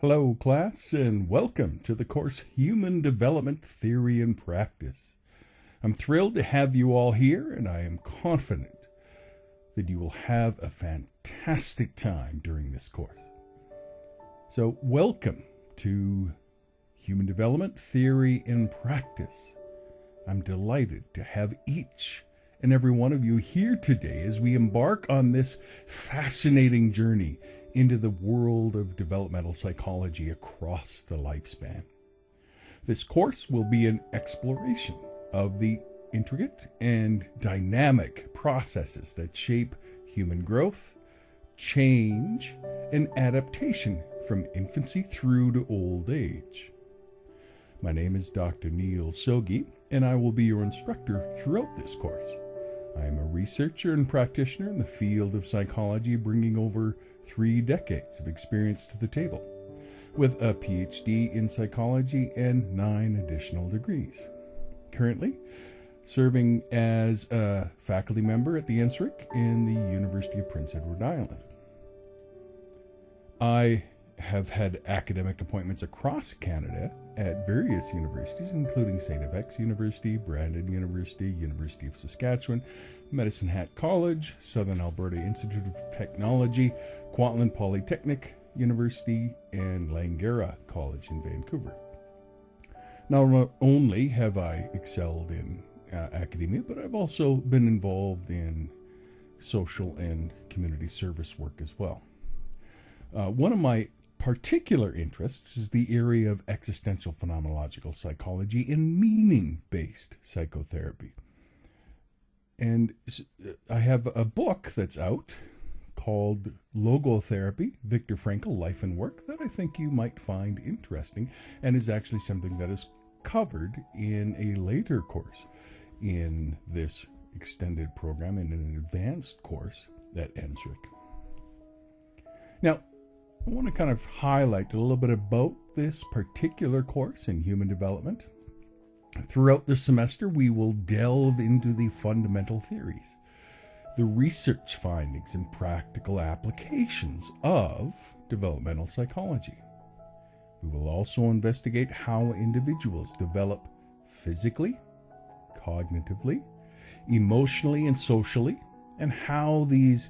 Hello, class, and welcome to the course Human Development Theory and Practice. I'm thrilled to have you all here, and I am confident that you will have a fantastic time during this course. So, welcome to Human Development Theory and Practice. I'm delighted to have each and every one of you here today as we embark on this fascinating journey into the world of developmental psychology across the lifespan. This course will be an exploration of the intricate and dynamic processes that shape human growth, change, and adaptation from infancy through to old age. My name is Dr. Neil Sogi, and I will be your instructor throughout this course. I am a researcher and practitioner in the field of psychology, bringing over 3 decades of experience to the table, with a PhD in psychology and 9 additional degrees. Currently, serving as a faculty member at the NSRIC in the University of Prince Edward Island. I have had academic appointments across Canada at various universities, including St. FX University, Brandon University, University of Saskatchewan, Medicine Hat College, Southern Alberta Institute of Technology, Kwantlen Polytechnic University, and Langara College in Vancouver. Not only have I excelled in academia, but I've also been involved in social and community service work as well. One of my particular interests is the area of existential phenomenological psychology and meaning-based psychotherapy. And I have a book that's out called Logotherapy, Viktor Frankl, Life and Work, that I think you might find interesting and is actually something that is covered in a later course in this extended program, in an advanced course at NSRIC. Now, I want to kind of highlight a little bit about this particular course in human development. Throughout the semester, we will delve into the fundamental theories, the research findings, and practical applications of developmental psychology. We will also investigate how individuals develop physically, cognitively, emotionally, and socially, and how these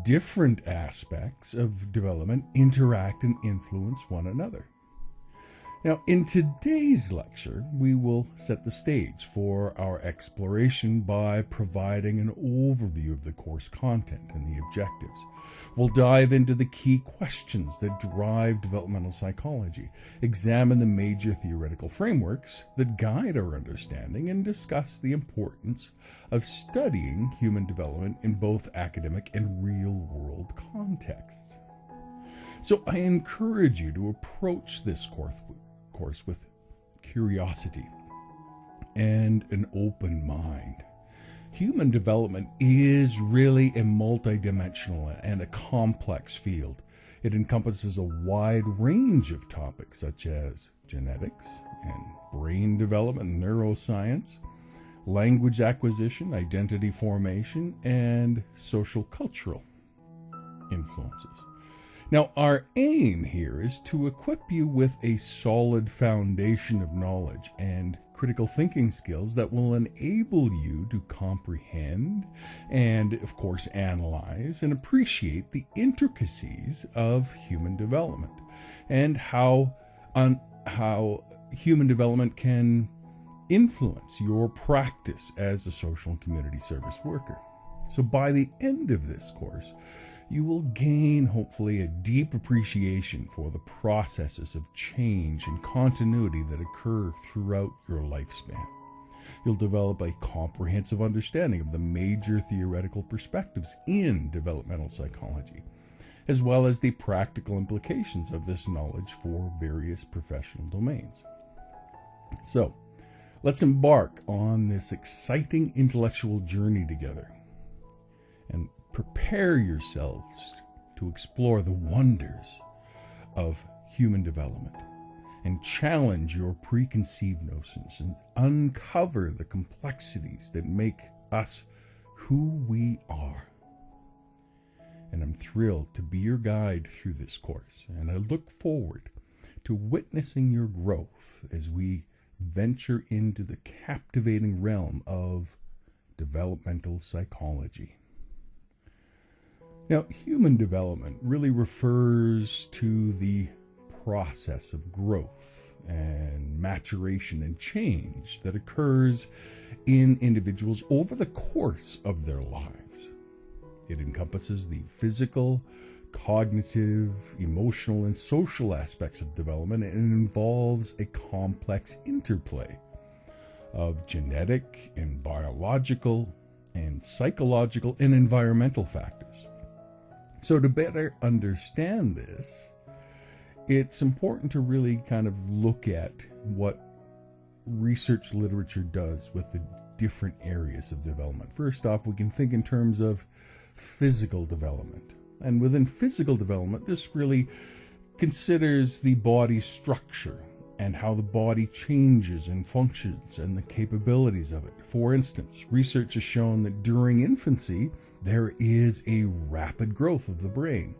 different aspects of development interact and influence one another. Now, in today's lecture, we will set the stage for our exploration by providing an overview of the course content and the objectives. We'll dive into the key questions that drive developmental psychology, examine the major theoretical frameworks that guide our understanding, and discuss the importance of studying human development in both academic and real-world contexts. So I encourage you to approach this course with curiosity and an open mind. Human development is really a multidimensional and a complex field. It encompasses a wide range of topics such as genetics and brain development, neuroscience, language acquisition, identity formation, and social cultural influences. Now, our aim here is to equip you with a solid foundation of knowledge and critical thinking skills that will enable you to comprehend and, of course, analyze and appreciate the intricacies of human development and how human development can influence your practice as a social and community service worker. So by the end of this course, you will gain, hopefully, a deep appreciation for the processes of change and continuity that occur throughout your lifespan. You'll develop a comprehensive understanding of the major theoretical perspectives in developmental psychology, as well as the practical implications of this knowledge for various professional domains. So, let's embark on this exciting intellectual journey together and prepare yourselves to explore the wonders of human development and challenge your preconceived notions and uncover the complexities that make us who we are. And I'm thrilled to be your guide through this course, and I look forward to witnessing your growth as we venture into the captivating realm of developmental psychology. Now, human development really refers to the process of growth and maturation and change that occurs in individuals over the course of their lives. It encompasses the physical, cognitive, emotional, and social aspects of development, and it involves a complex interplay of genetic and biological and psychological and environmental factors. So to better understand this, it's important to really kind of look at what research literature does with the different areas of development. First off, we can think in terms of physical development. And within physical development, this really considers the body's structure and how the body changes and functions and the capabilities of it. For instance, research has shown that during infancy, there is a rapid growth of the brain,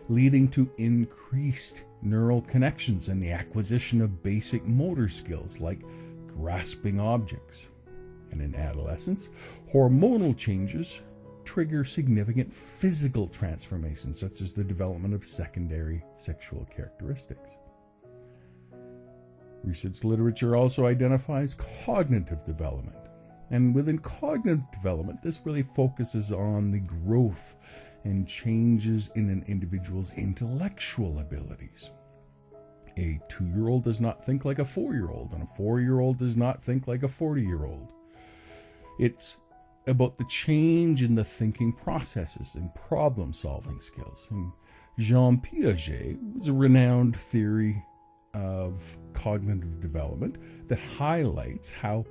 leading to increased neural connections and the acquisition of basic motor skills like grasping objects. And in adolescence, hormonal changes trigger significant physical transformations, such as the development of secondary sexual characteristics. Research literature also identifies cognitive development. And within cognitive development, this really focuses on the growth and changes in an individual's intellectual abilities. A 2-year-old does not think like a 4-year-old, and a 4-year-old does not think like a 40-year-old. It's about the change in the thinking processes and problem-solving skills. And Jean Piaget was a renowned theory of cognitive development that highlights how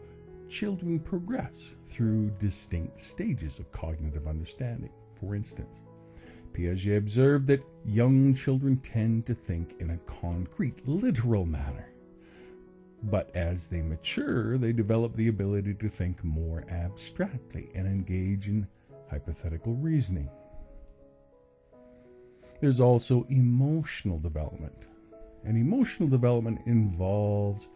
children progress through distinct stages of cognitive understanding. For instance, Piaget observed that young children tend to think in a concrete, literal manner. But as they mature, they develop the ability to think more abstractly and engage in hypothetical reasoning. There's also emotional development. And emotional development involves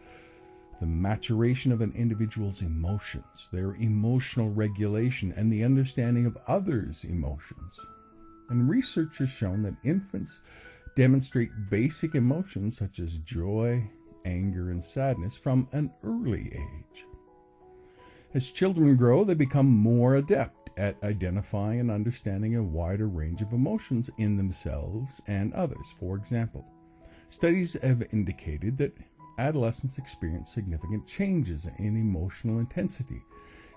the maturation of an individual's emotions, their emotional regulation, and the understanding of others' emotions. And research has shown that infants demonstrate basic emotions such as joy, anger, and sadness from an early age. As children grow, they become more adept at identifying and understanding a wider range of emotions in themselves and others. For example, studies have indicated that adolescents experience significant changes in emotional intensity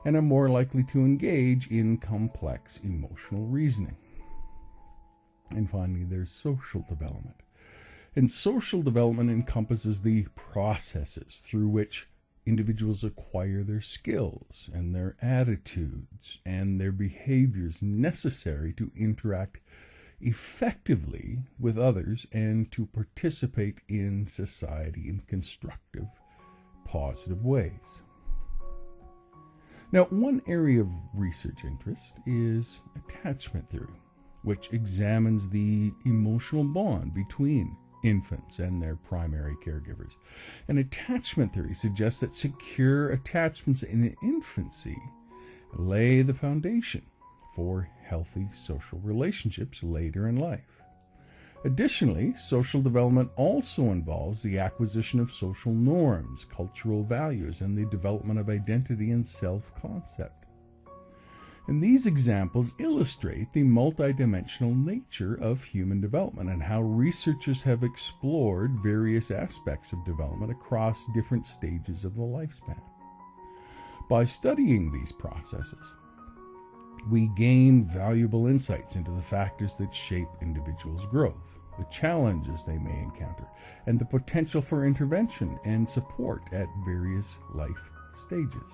and are more likely to engage in complex emotional reasoning. And finally, there's social development. And social development encompasses the processes through which individuals acquire their skills and their attitudes and their behaviors necessary to interact effectively with others and to participate in society in constructive, positive ways. Now, one area of research interest is attachment theory, which examines the emotional bond between infants and their primary caregivers. And attachment theory suggests that secure attachments in infancy lay the foundation for healthy social relationships later in life. Additionally, social development also involves the acquisition of social norms, cultural values, and the development of identity and self-concept. And these examples illustrate the multidimensional nature of human development and how researchers have explored various aspects of development across different stages of the lifespan. By studying these processes, we gain valuable insights into the factors that shape individuals' growth, the challenges they may encounter, and the potential for intervention and support at various life stages.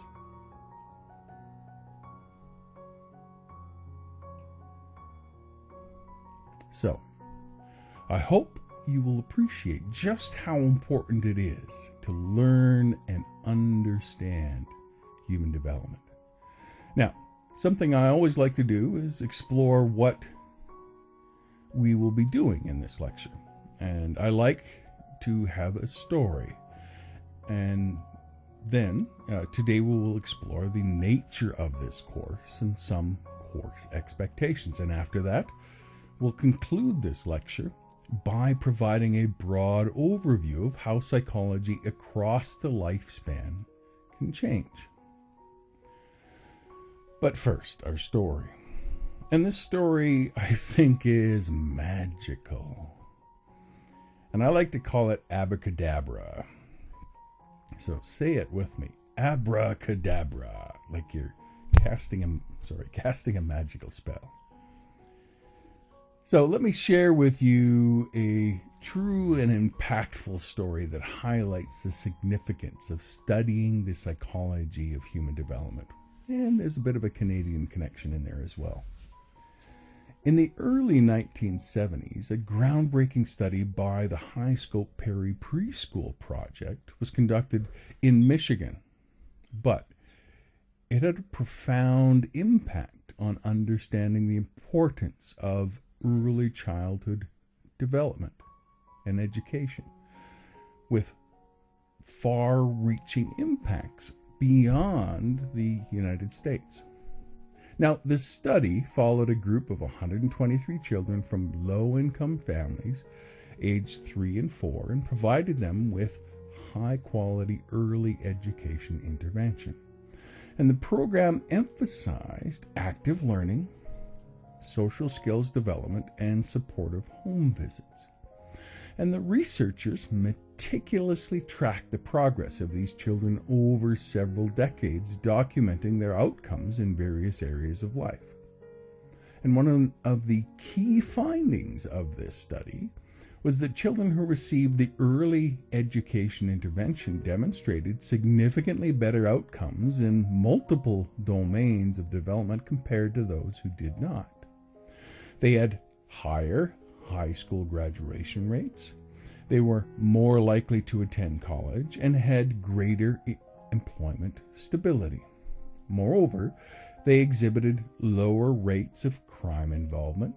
So, I hope you will appreciate just how important it is to learn and understand human development. Now, something I always like to do is explore what we will be doing in this lecture. And I like to have a story. And then today we will explore the nature of this course and some course expectations. And after that, we'll conclude this lecture by providing a broad overview of how psychology across the lifespan can change. But first, our story. And this story, I think, is magical. And I like to call it abracadabra. So say it with me. Abracadabra. Like you're casting a magical spell. So let me share with you a true and impactful story that highlights the significance of studying the psychology of human development. And there's a bit of a Canadian connection in there as well. In the early 1970s, a groundbreaking study by the High Scope Perry Preschool Project was conducted in Michigan, but it had a profound impact on understanding the importance of early childhood development and education, with far-reaching impacts beyond the United States. Now, this study followed a group of 123 children from low-income families, aged 3 and 4, and provided them with high-quality early education intervention. And the program emphasized active learning, social skills development, and supportive home visits. And the researchers meticulously tracked the progress of these children over several decades, documenting their outcomes in various areas of life. And one of the key findings of this study was that children who received the early education intervention demonstrated significantly better outcomes in multiple domains of development compared to those who did not. They had higher high school graduation rates, they were more likely to attend college, and had greater employment stability. Moreover, they exhibited lower rates of crime involvement,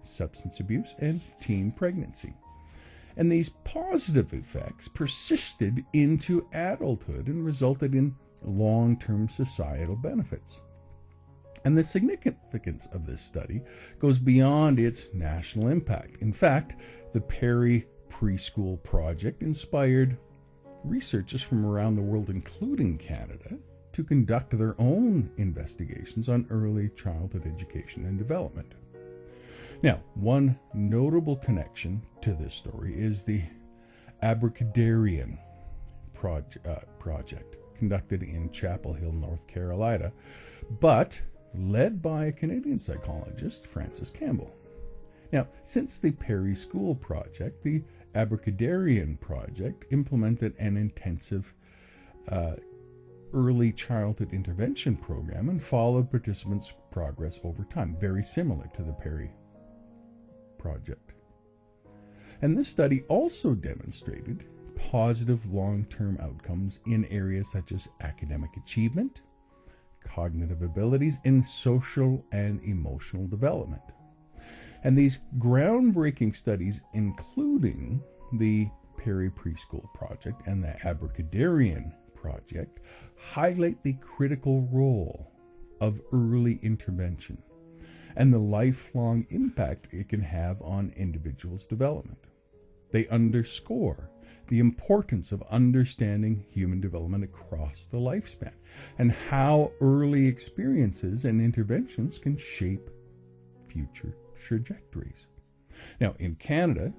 substance abuse, and teen pregnancy. And these positive effects persisted into adulthood and resulted in long-term societal benefits. And the significance of this study goes beyond its national impact. In fact, the Perry Preschool Project inspired researchers from around the world, including Canada, to conduct their own investigations on early childhood education and development. Now, one notable connection to this story is the Abracadarian project conducted in Chapel Hill, North Carolina, but led by a Canadian psychologist, Francis Campbell. Now, since the Perry School Project, the Abracadarian Project implemented an intensive early childhood intervention program and followed participants' progress over time, very similar to the Perry Project. And this study also demonstrated positive long-term outcomes in areas such as academic achievement, cognitive abilities, and social and emotional development. And these groundbreaking studies, including the Perry Preschool Project and the Abracadarian Project, highlight the critical role of early intervention and the lifelong impact it can have on individuals' development. They underscore the importance of understanding human development across the lifespan and how early experiences and interventions can shape future trajectories. Now, in Canada,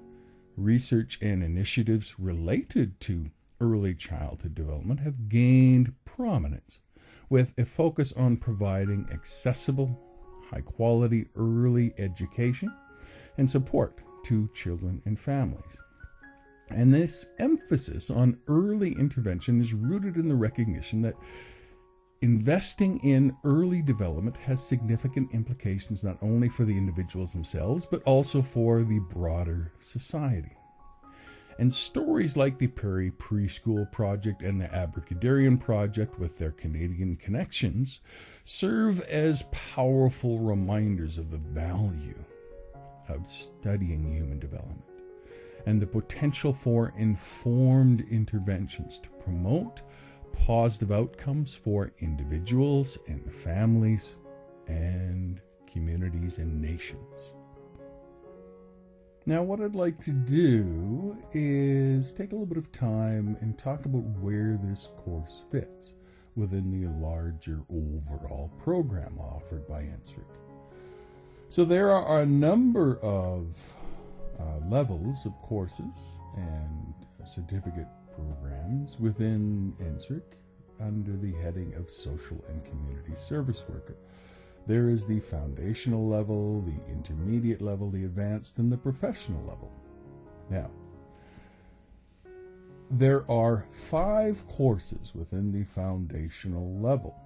research and initiatives related to early childhood development have gained prominence, with a focus on providing accessible, high-quality early education and support to children and families. And this emphasis on early intervention is rooted in the recognition that investing in early development has significant implications not only for the individuals themselves, but also for the broader society. And stories like the Perry Preschool Project and the Abracadarian Project, with their Canadian connections, serve as powerful reminders of the value of studying human development and the potential for informed interventions to promote positive outcomes for individuals and families and communities and nations. Now, what I'd like to do is take a little bit of time and talk about where this course fits within the larger overall program offered by NSERC. So there are a number of levels of courses and certificate programs within NSERC under the heading of Social and Community Service Worker. There is the foundational level, the intermediate level, the advanced, and the professional level. Now, there are 5 courses within the foundational level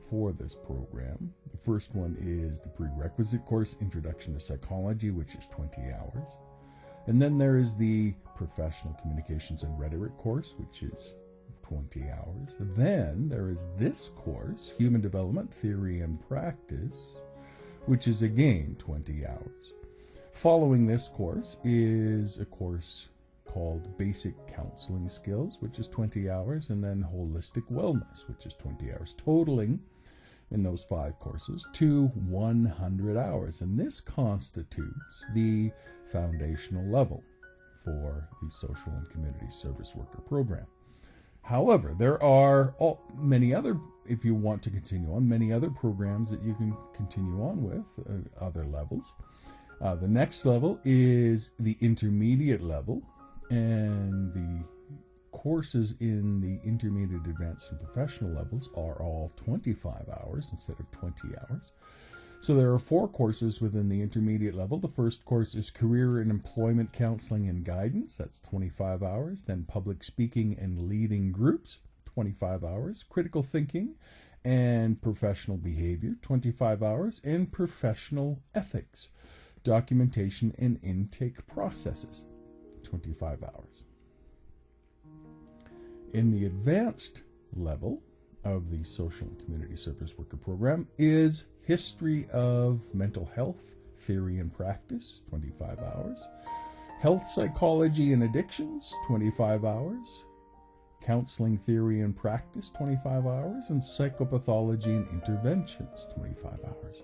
for this program. The first one is the prerequisite course, Introduction to Psychology, which is 20 hours. And then there is the Professional Communications and Rhetoric course, which is 20 hours. Then there is this course, Human Development Theory and Practice, which is again 20 hours. Following this course is a course called Basic Counseling Skills, which is 20 hours, and then Holistic Wellness, which is 20 hours, totaling in those 5 courses to 100 hours. And this constitutes the foundational level for the Social and Community Service Worker program. However, there are many other, if you want to continue on, many other programs that you can continue on with, other levels. The next level is the intermediate level, and the courses in the intermediate, advanced, and professional levels are all 25 hours instead of 20 hours. So there are 4 courses within the intermediate level. The first course is Career and Employment Counseling and Guidance. That's 25 hours. Then Public Speaking and Leading Groups, 25 hours. Critical Thinking and Professional Behavior, 25 hours. And Professional Ethics, Documentation and Intake Processes, 25 hours. In the advanced level of the Social and Community Service Worker program is History of Mental Health, Theory and Practice, 25 hours. Health Psychology and Addictions, 25 hours. Counseling Theory and Practice, 25 hours. And Psychopathology and Interventions, 25 hours.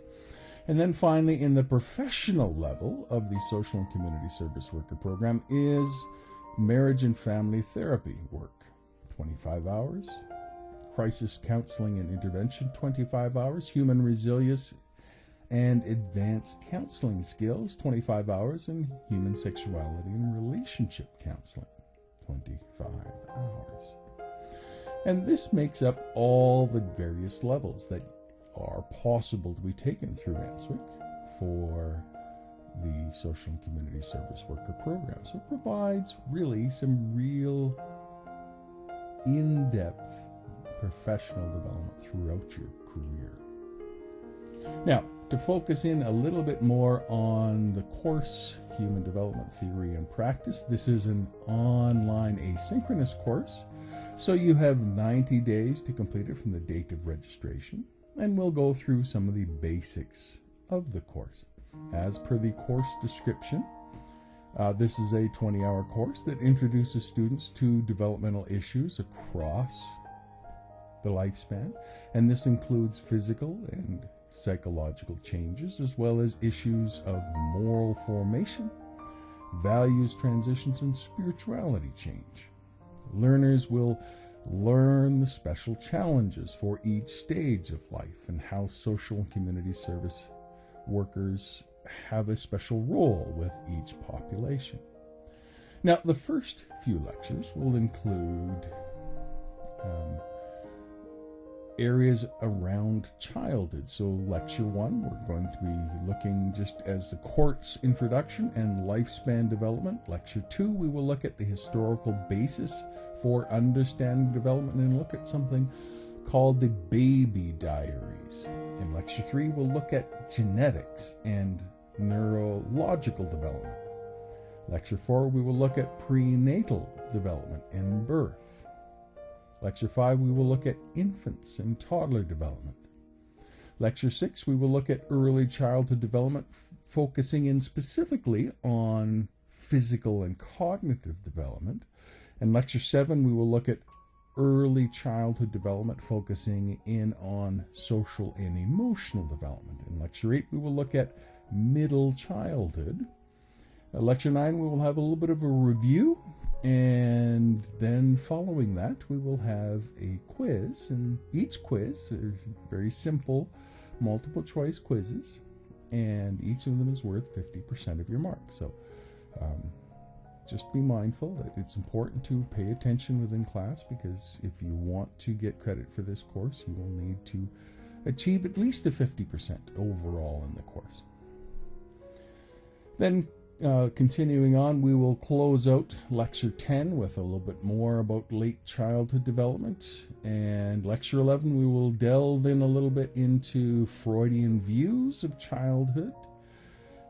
And then finally, in the professional level of the Social and Community Service Worker program is Marriage and Family Therapy work, 25 hours. Crisis Counseling and Intervention, 25 hours. Human Resilience and Advanced Counseling Skills, 25 hours. And Human Sexuality and Relationship Counseling, 25 hours. And this makes up all the various levels that are possible to be taken through NSERC for the Social and Community Service Worker program. So it provides really some real in-depth professional development throughout your career. Now, to focus in a little bit more on the course, Human Development Theory and Practice, this is an online asynchronous course, so you have 90 days to complete it from the date of registration, and we'll go through some of the basics of the course. As per the course description, this is a 20-hour course that introduces students to developmental issues across the lifespan, and this includes physical and psychological changes, as well as issues of moral formation, values transitions, and spirituality change. Learners will learn the special challenges for each stage of life and how social and community service workers have a special role with each population. Now, the first few lectures will include areas around childhood. So lecture 1, we're going to be looking just as the course introduction and lifespan development. Lecture 2, we will look at the historical basis for understanding development and look at something called the baby diaries. In lecture 3, we'll look at genetics and neurological development. Lecture 4, we will look at prenatal development and birth. Lecture 5, we will look at infants and toddler development. Lecture 6, we will look at early childhood development, focusing in specifically on physical and cognitive development. In Lecture 7, we will look at early childhood development, focusing in on social and emotional development. In Lecture 8, we will look at middle childhood. Lecture 9, we will have a little bit of a review, and then following that, we will have a quiz, and each quiz is very simple multiple choice quizzes, and each of them is worth 50% of your mark. So just be mindful that it's important to pay attention within class, because if you want to get credit for this course, you will need to achieve at least a 50% overall in the course. Then continuing on, we will close out Lecture 10 with a little bit more about late childhood development. And Lecture 11, we will delve in a little bit into Freudian views of childhood.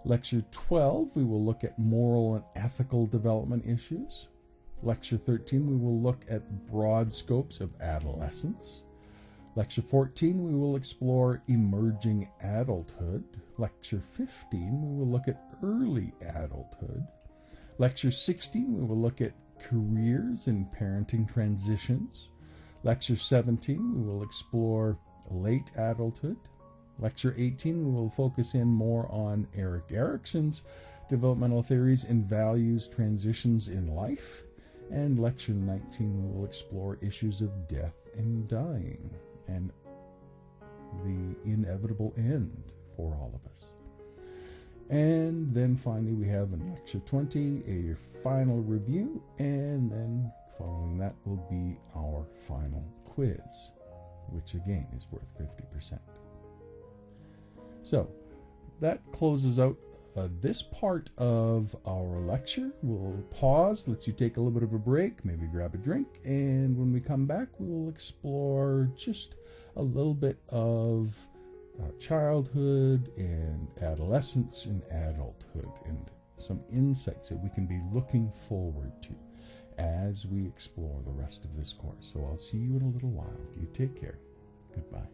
Lecture 12, we will look at moral and ethical development issues. Lecture 13, we will look at broad scopes of adolescence. Lecture 14, we will explore emerging adulthood. Lecture 15, we will look at early adulthood. Lecture 16, we will look at careers and parenting transitions. Lecture 17, we will explore late adulthood. Lecture 18, we will focus in more on Erik Erikson's developmental theories and values transitions in life. And Lecture 19, we will explore issues of death and dying and the inevitable end for all of us. And then finally, we have in Lecture 20 a final review, and then following that will be our final quiz, which again is worth 50%. So that closes out this part of our lecture. We'll pause, let you take a little bit of a break, maybe grab a drink, and when we come back, we will explore just a little bit of childhood and adolescence and adulthood, and some insights that we can be looking forward to as we explore the rest of this course. So I'll see you in a little while. You take care. Goodbye.